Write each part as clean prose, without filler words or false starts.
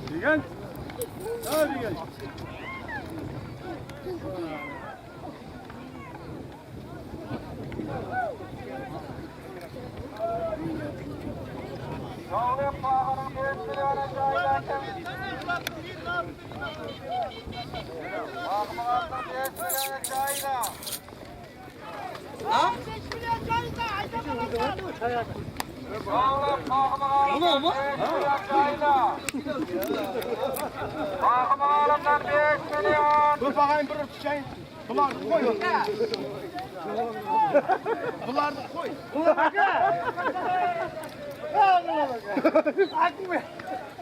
Digan? Ah, digan. Bunu mu? Bu bakayım bir tutayım. Bunlar koy. Bunlar koy.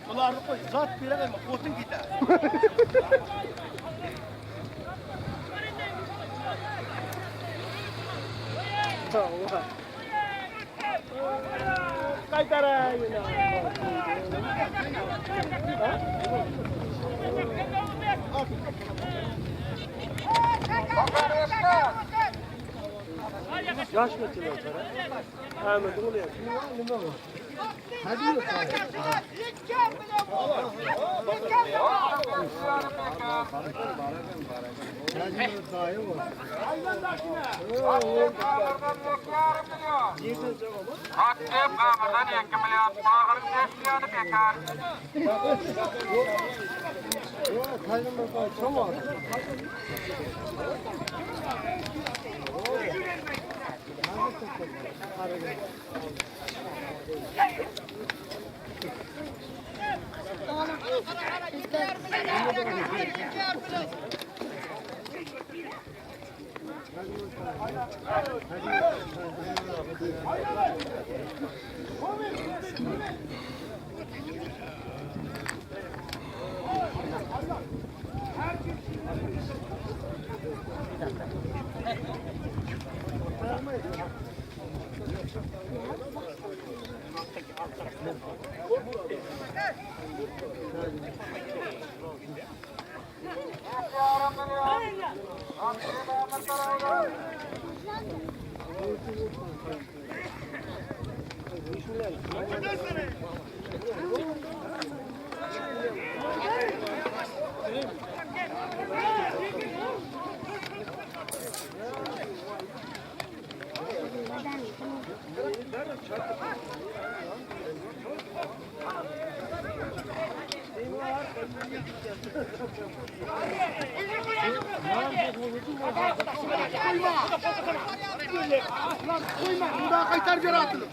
Bunlar koy. Zat bilemem. Kotun gider. Allah. Kaytara yine. Yaş kaçıyor sana? Ahmet oluyor. Hadi yürü. Koyma, bundan kaytar geri atılır.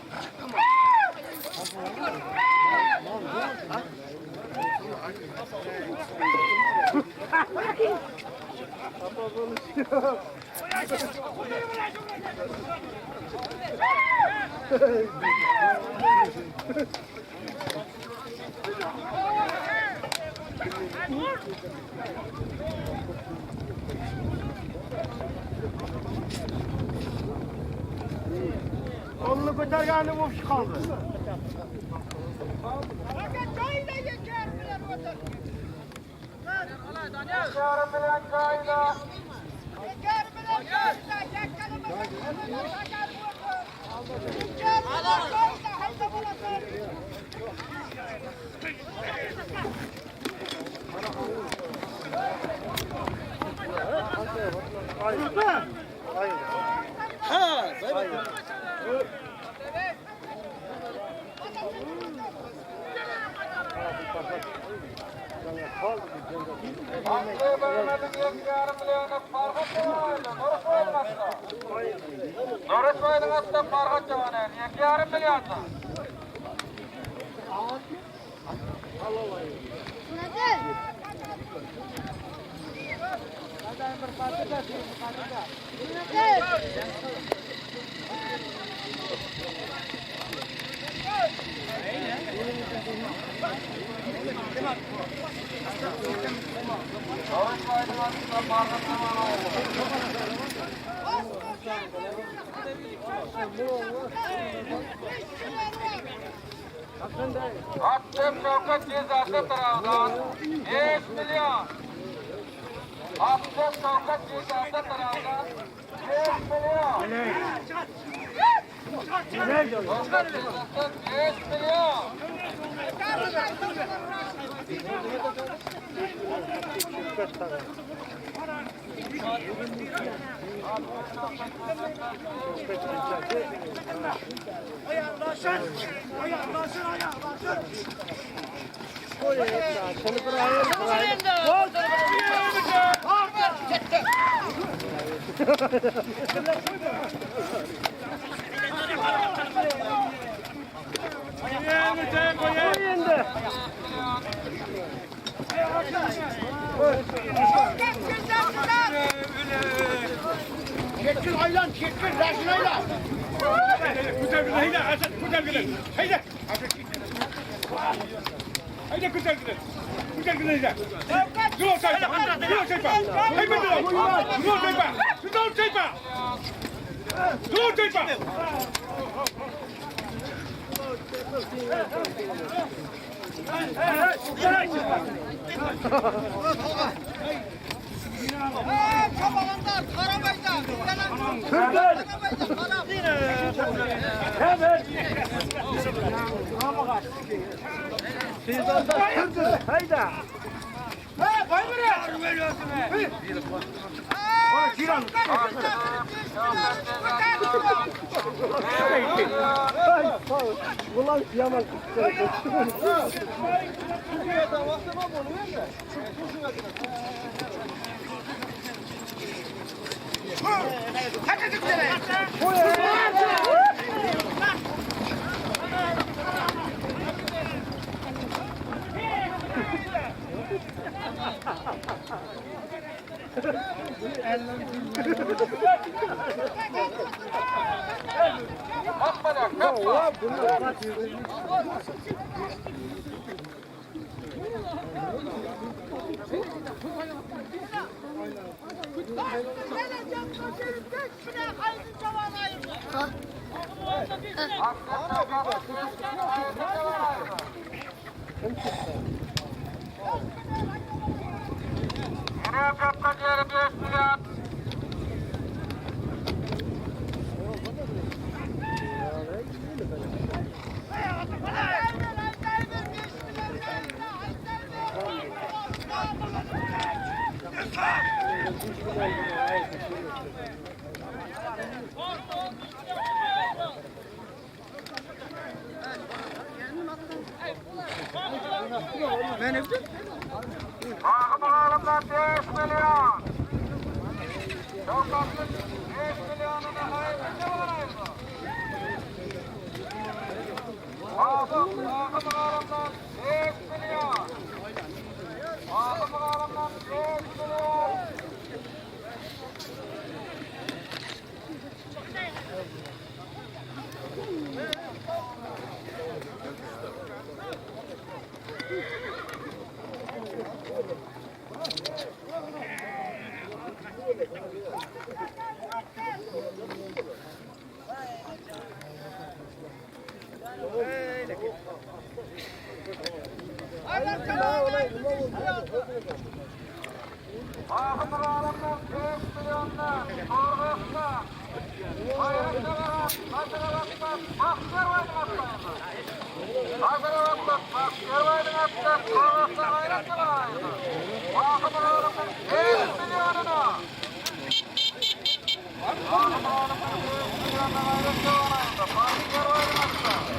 Kolunu kotarganı boş kaldı. Norasmaydı hatta Farhat Çavanen, 2,5 milyonda. Norasmaydı hatta Farhat Çavanen. Attım Şevket cezası tarafından 5 milyon. Attım Şevket cezası tarafından 5 milyon. Şevket cezası 5 milyon. Çekil aylan, çekil, raşın aylan. Haydi güzel güzel. Güzel güzel güzel. Yol çaypa. Yol çaypa. Haydi güzel. Yol çaypa. Yol çaypa. Yol çaypa. Kabalanlar, karabayda. Hayda. Ha, kaybırı. Ulan yaman. Yine kapkaçları 5 milyon. Bakı bakalımdan 5 milyon. Şevkat'ın 5 milyonunu hayırlıca varaydı. Bakı bakalımdan 5 milyon. Bakı bakalımdan 5 milyon. Bakı bakalımdan 5 milyonla Torgas'la hayırlıca varan Hazıravats'tan Baksır vaydın atlayınlar. Hazıravats'tan Baksır vaydın atlayınlar. Torgas'la hayırlıca varaydı. Bakı bakalımdan 5 milyonuna. Bakı bakalımdan 5 milyonla hayırlıca varaydı. Baksır vaydın atlayınlar.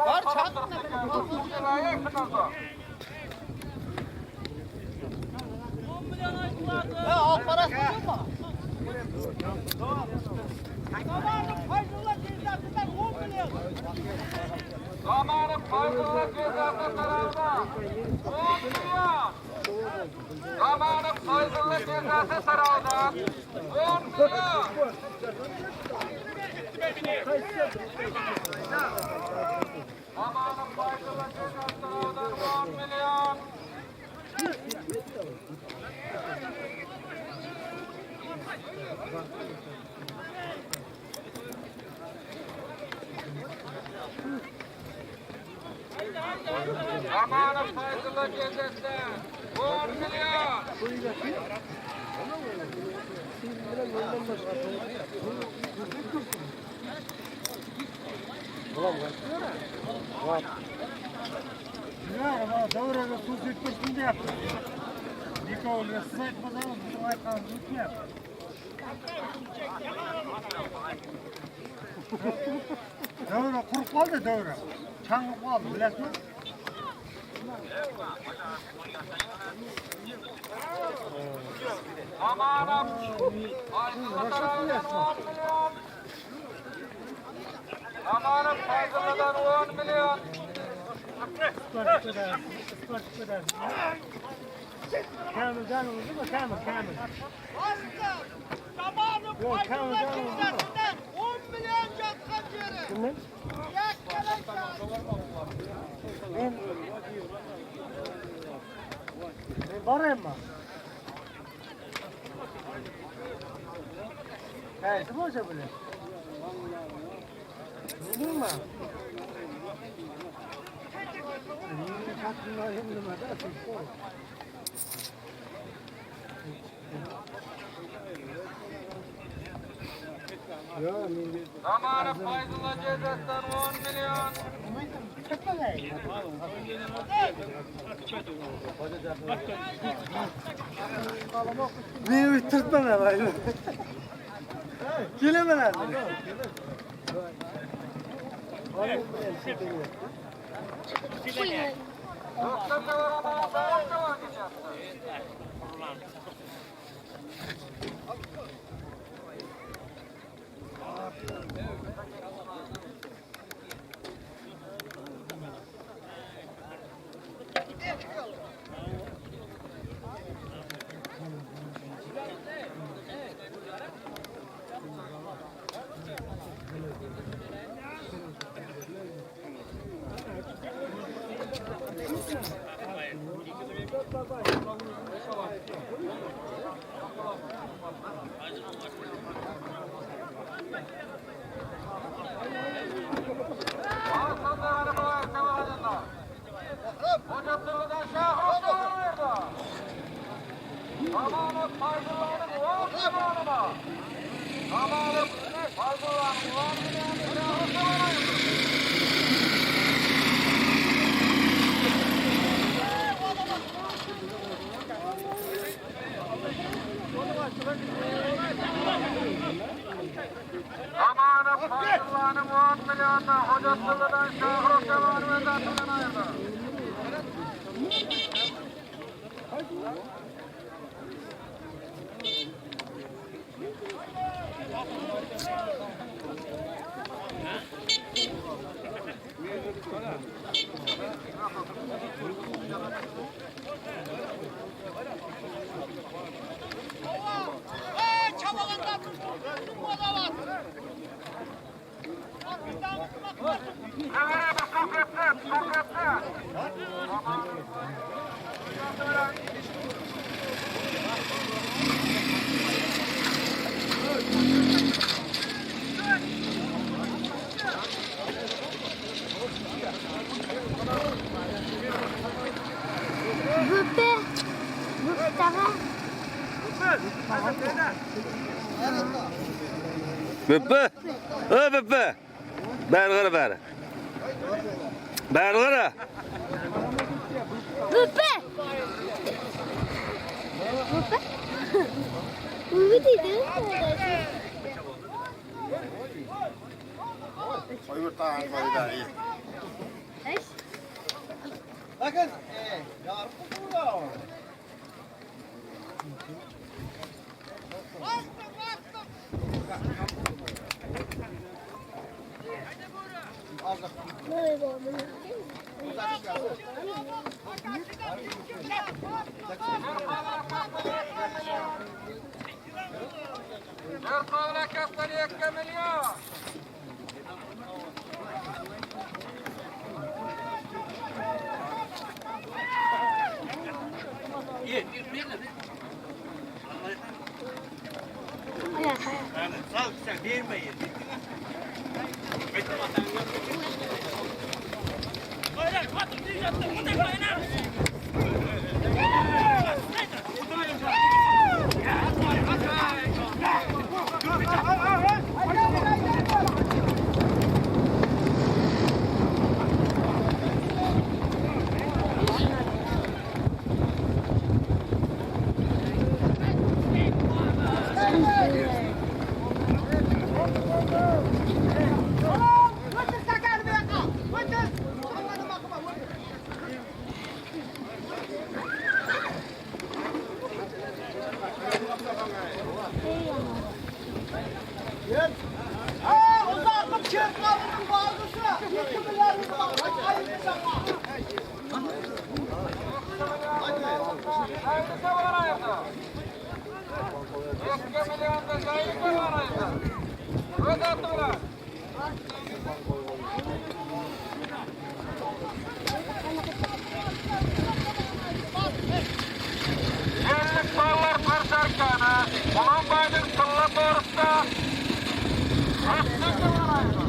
Var çarptın. Alt parası yok mu? Zamanın faydalı cezası tarafından 10 milyon. Zamanı faydalı cezası tarafından 10 milyon. Zamanı faydalı cezası tarafından 10 milyon. Zamanı faydalı cezası 10 milyon. Ya davraga suv sepkizganda yapti. Nikovga siz aytmasangiz bizim aytganimiz o'tmayapti. Davra qurib qoldi davra. Changib qoldi, bilasizmi? Zamanı faydalı tarafından 10 milyon. Zamanı faydalıdan 10 milyon. Kamil canımız değil mi? Kamil. Zamanı Yok, Kamil canımız değil mi? faydalı 10 milyon jatkan yeri. Kimden? Ben varayım mı? He, kim olacak böyle? Buldun mu? Zamanı faydalı cezasından 10 milyon. Beni bitirtme lan ayı. Geleme lan. Dostlarla beraber devam edeceğiz. Zamanı faydalanım 10 milyonda Hocasılı'dan Şahruk Cemal ve Zatlı'dan ayırdı. Çabalanda bu da var. Devre bir soketli, soketli. Böppe. Ö böppe. Bergara beri. Bergara. Böppe. Böppe. Uygu dedi. Yumurtadan koydu iyi. Bakın. Ya bu da. Böyle olmalı. 2 milyon. Ayak ayak. Sağ ol sen vermeyin. Uzatıp çırpmanın bazısı. 2 milyar lira. Hayırlı sana. Hayırlısı var ayında. 2 milyon da hayırlısı var ayında. Uzattılar. Ellik dolar kurtarkanı, onun baydın sılla doğrusu. 2 var ayında.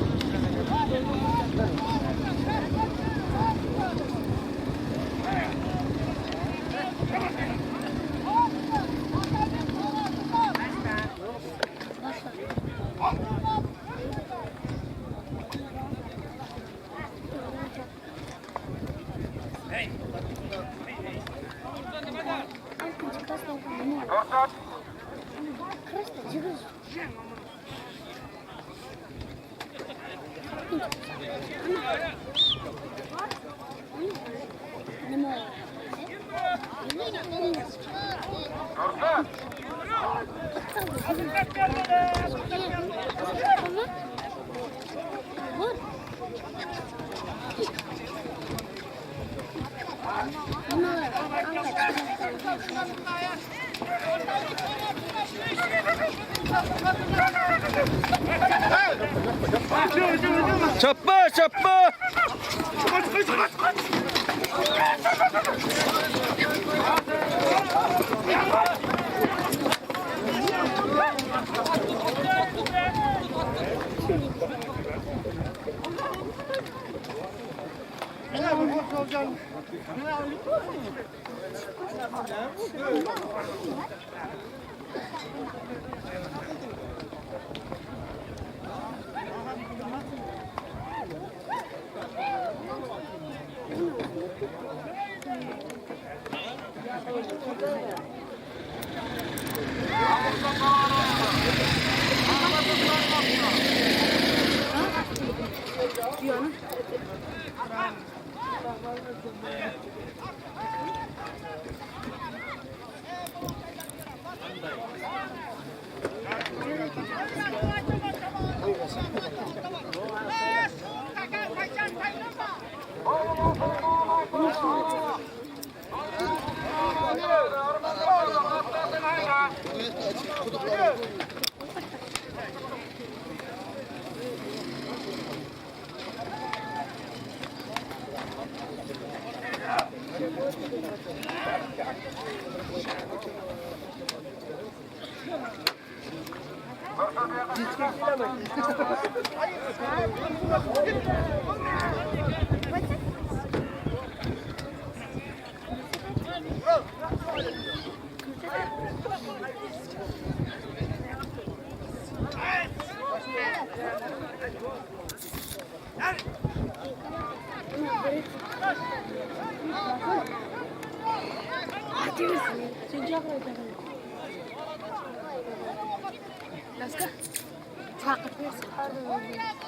Kurtar. Красный, живой. Kurtar. Вот. Çapma çapma. Laska. Takip et.